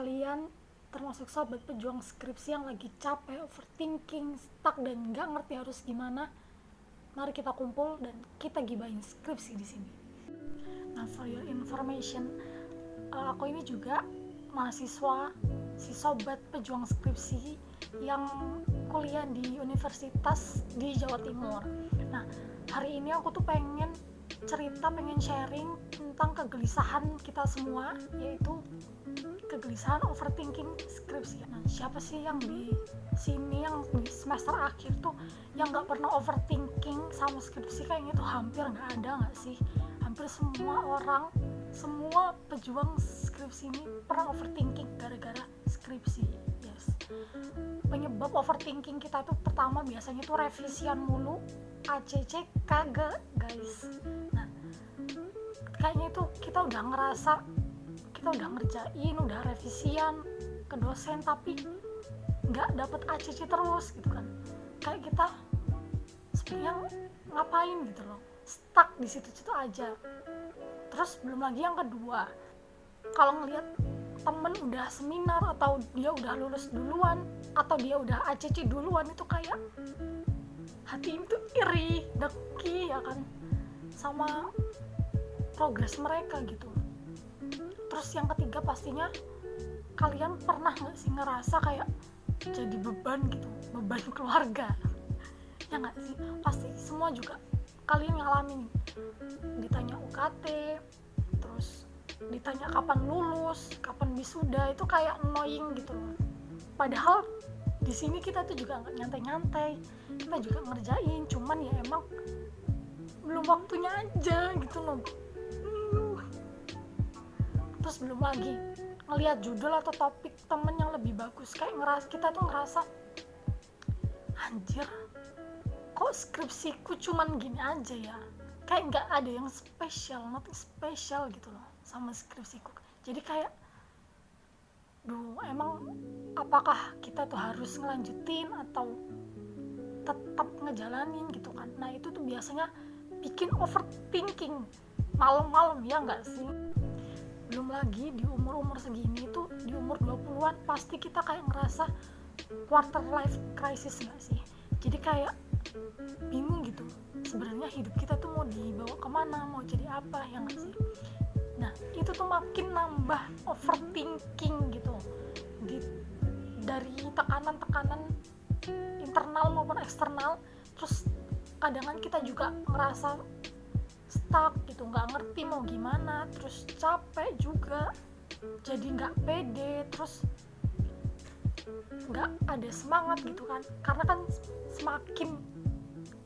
kalian termasuk sobat pejuang skripsi yang lagi capek, overthinking, stuck dan nggak ngerti harus gimana, mari kita kumpul dan kita gibahin skripsi di sini. Nah, for your information, aku ini juga mahasiswa, si sobat pejuang skripsi yang kuliah di universitas di Jawa Timur. Nah, hari ini aku tuh pengen sharing tentang kegelisahan kita semua, yaitu kegelisahan overthinking skripsi. Nah, siapa sih yang di sini yang di semester akhir tuh yang nggak pernah overthinking sama skripsi? Kayaknya tuh hampir nggak ada nggak sih? Hampir semua orang, semua pejuang skripsi ini pernah overthinking gara-gara skripsi. Yes. Penyebab overthinking kita tuh pertama biasanya tuh revisian mulu, ACC kagak guys. Nah, kayaknya itu kita udah ngerjain, udah revisian ke dosen tapi nggak dapet ACC terus gitu kan. Kayak kita sebenarnya ngapain gitu loh, stuck di situ-situ aja. Terus belum lagi yang kedua, kalau ngelihat temen udah seminar atau dia udah lulus duluan atau dia udah ACC duluan, itu kayak hati itu iri, deki ya kan sama progres mereka gitu. Terus yang ketiga pastinya kalian pernah nggak sih ngerasa kayak jadi beban gitu, beban keluarga ya nggak sih? Pasti semua juga kalian ngalamin, ditanya UKT, terus ditanya kapan lulus, kapan wisuda, itu kayak annoying gitu loh. Padahal di sini kita tuh juga nggak nyantai-nyantai, kita juga ngerjain, cuman ya emang belum waktunya aja gitu loh. Terus belum lagi ngelihat judul atau topik temen yang lebih bagus, kayak kita tuh ngerasa anjir, kok skripsiku cuman gini aja ya, kayak nggak ada yang spesial, nothing special gitu loh sama skripsiku. Jadi kayak emang apakah kita tuh harus ngelanjutin atau tetap ngejalanin gitu kan. Nah, itu tuh biasanya bikin overthinking malam-malam, ya nggak sih? Belum lagi di umur-umur segini tuh, di umur 20-an pasti kita kayak ngerasa quarter life crisis nggak sih? Jadi kayak bingung gitu, sebenarnya hidup kita tuh mau dibawa kemana, mau jadi apa, ya nggak sih? Nah, itu tuh makin nambah overthinking gitu, dari tekanan-tekanan internal maupun eksternal. Terus kadang kita juga ngerasa stuck gitu, nggak ngerti mau gimana, terus capek juga, jadi nggak pede, terus nggak ada semangat gitu kan. Karena kan semakin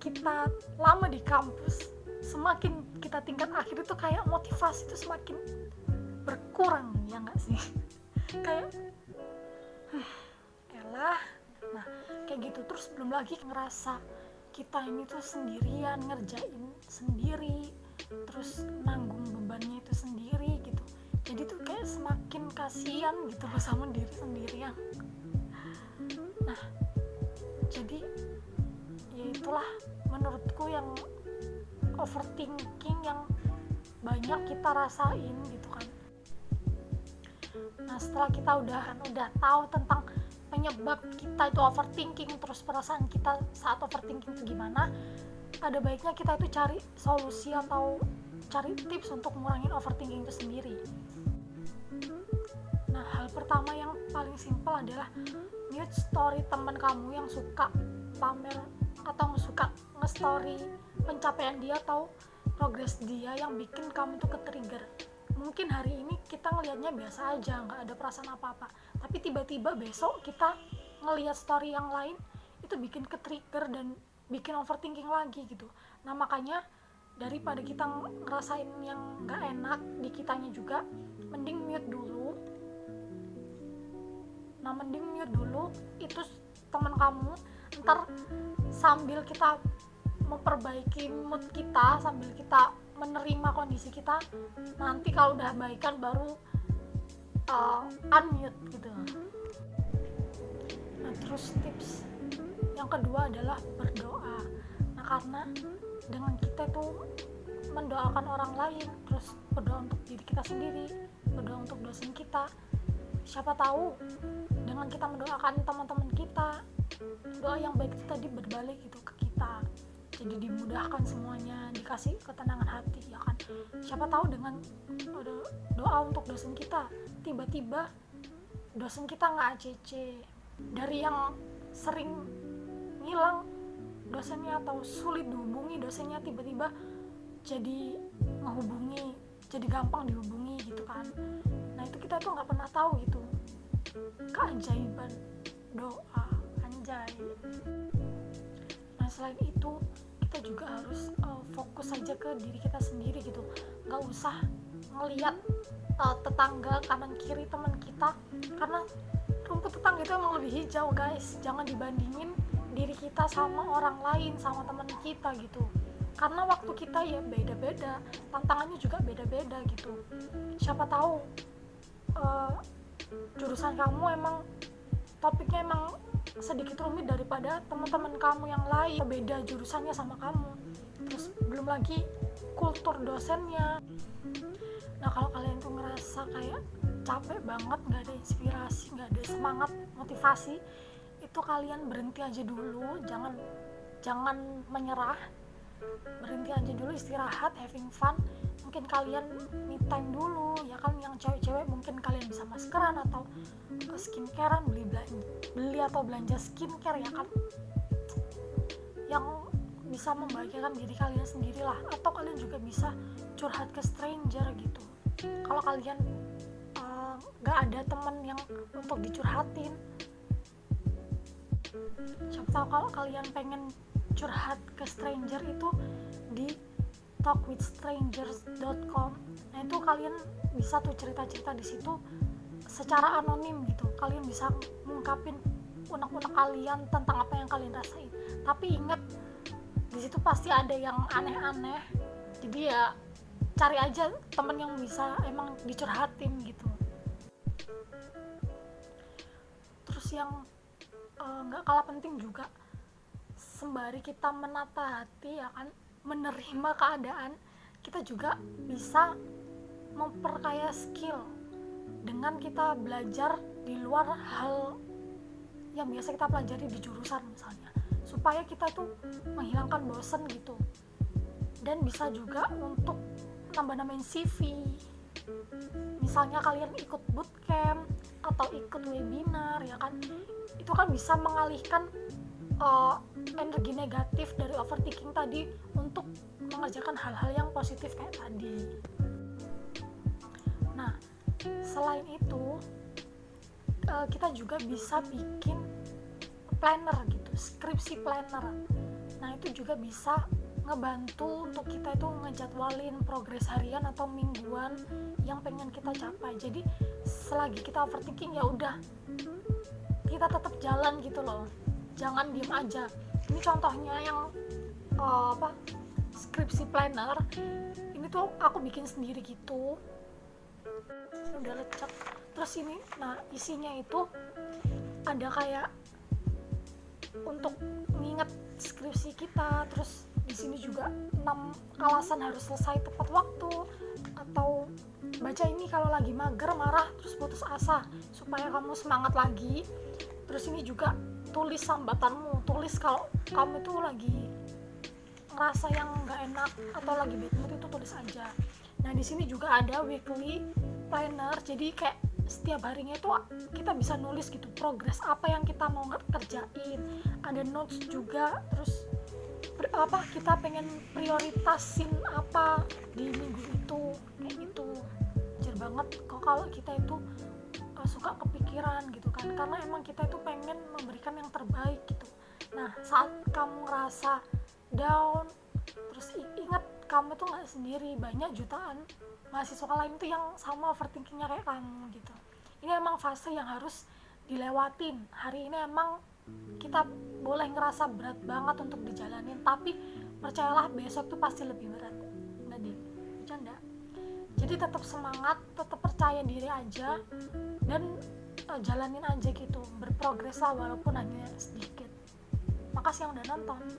kita lama di kampus, semakin kita tingkat akhir itu kayak motivasi itu semakin berkurang, ya nggak sih? Kayak elah. Nah, kayak gitu. Terus belum lagi ngerasa kita ini tuh sendirian, ngerjain sendiri, terus nanggung bebannya itu sendiri gitu. Jadi tuh kayak semakin kasihan gitu sama diri sendirian. Nah, jadi ya itulah menurutku yang overthinking yang banyak kita rasain gitu kan. Nah, setelah kita udah tahu tentang penyebab kita itu overthinking, terus perasaan kita saat overthinking itu gimana, ada baiknya kita itu cari solusi atau cari tips untuk ngurangin overthinking itu sendiri. Nah, hal pertama yang paling simpel adalah mute story teman kamu yang suka pamer atau suka nge-story pencapaian dia atau progres dia yang bikin kamu tuh ke-trigger. Mungkin hari ini kita ngelihatnya biasa aja, nggak ada perasaan apa-apa, tapi tiba-tiba besok kita ngelihat story yang lain itu bikin ke-trigger dan bikin overthinking lagi gitu. Nah, makanya daripada kita ngerasain yang nggak enak di kitanya juga, mending mute dulu. Nah, mending mute dulu itu teman kamu, ntar sambil kita memperbaiki mood kita, sambil kita menerima kondisi kita, nanti kalau udah baikan baru unmute gitu. Nah, terus tips yang kedua adalah berdoa. Nah, karena dengan kita tuh mendoakan orang lain, terus berdoa untuk diri kita sendiri, berdoa untuk dosen kita, Siapa tahu dengan kita mendoakan teman-teman kita, doa yang baik itu tadi berbalik gitu ke kita, jadi dimudahkan semuanya, dikasih ketenangan hati ya kan. Siapa tahu dengan doa untuk dosen kita, tiba-tiba dosen kita nggak ACC, dari yang sering ngilang dosennya atau sulit dihubungi dosennya, tiba-tiba jadi ngehubungi, jadi gampang dihubungi gitu kan. Nah itu kita tuh nggak pernah tahu gitu, keajaiban doa, anjay. Nah selain itu kita juga harus fokus saja ke diri kita sendiri gitu, nggak usah ngelihat tetangga kanan kiri teman kita, karena rumput tetangga itu emang lebih hijau guys. Jangan dibandingin diri kita sama orang lain, sama teman kita gitu, karena waktu kita ya beda-beda, tantangannya juga beda-beda gitu. Siapa tahu jurusan kamu emang topiknya emang sedikit rumit daripada teman-teman kamu yang lain, beda jurusannya sama kamu, terus belum lagi kultur dosennya. Nah kalau kalian tuh ngerasa kayak capek banget, nggak ada inspirasi, nggak ada semangat, motivasi, itu kalian berhenti aja dulu, jangan menyerah, berhenti aja dulu, istirahat, having fun. Mungkin kalian me time dulu ya kan, yang cewek-cewek mungkin kalian bisa maskeran atau skincarean, beli atau belanja skincare ya kan, yang bisa membahagiakan diri kalian sendirilah. Atau kalian juga bisa curhat ke stranger gitu, kalau kalian gak ada temen yang untuk dicurhatin. Siapa tahu kalau kalian pengen curhat ke stranger itu di talkwithstrangers.com. Nah itu kalian bisa tuh cerita-cerita di situ secara anonim gitu, kalian bisa ngungkapin unek-unek kalian tentang apa yang kalian rasain. Tapi ingat, di situ pasti ada yang aneh-aneh, jadi ya cari aja temen yang bisa emang dicurhatin gitu. Terus yang gak kalah penting juga, sembari kita menata hati ya kan, menerima keadaan, kita juga bisa memperkaya skill dengan kita belajar di luar hal yang biasa kita pelajari di jurusan misalnya, supaya kita tuh menghilangkan bosen gitu. Dan bisa juga untuk nambah-nambahin CV, misalnya kalian ikut bootcamp atau ikut webinar ya kan, itu kan bisa mengalihkan energi negatif dari overthinking tadi untuk mengerjakan hal-hal yang positif kayak tadi. Nah selain itu kita juga bisa bikin planner gitu, skripsi planner. Nah itu juga bisa ngebantu untuk kita itu ngejadwalin progres harian atau mingguan yang pengen kita capai. Jadi selagi kita overthinking ya udah, kita tetap jalan gitu loh, jangan diem aja. Ini contohnya yang skripsi planner ini tuh aku bikin sendiri gitu, udah lecek. Terus ini, nah isinya itu ada kayak untuk nginget skripsi kita, terus di sini juga 6 alasan harus selesai tepat waktu, atau baca ini kalau lagi mager, marah, terus putus asa supaya kamu semangat lagi. Terus ini juga tulis sambatanmu, tulis kalau kamu tuh lagi ngerasa yang nggak enak atau lagi bad mood, itu tulis aja. Nah di sini juga ada weekly planner, jadi kayak setiap harinya itu kita bisa nulis gitu progres apa yang kita mau kerjain, ada notes juga, terus kita pengen prioritasin apa di minggu itu, kayak gitu. Wajar banget kok kalau kita itu suka kepikiran gitu kan, karena emang kita itu pengen memberikan yang terbaik gitu. Nah saat kamu ngerasa down, terus ingat kamu tuh gak sendiri, banyak jutaan mahasiswa lain tuh yang sama overthinkingnya kayak kamu gitu. Ini emang fase yang harus dilewatin. Hari ini emang kita boleh ngerasa berat banget untuk dijalanin, tapi percayalah besok tuh pasti lebih berat. Nggak deh, bercanda. Jadi tetap semangat, tetap percaya diri aja, dan jalanin aja gitu, berprogres lah walaupun hanya sedikit. Makasih yang udah nonton.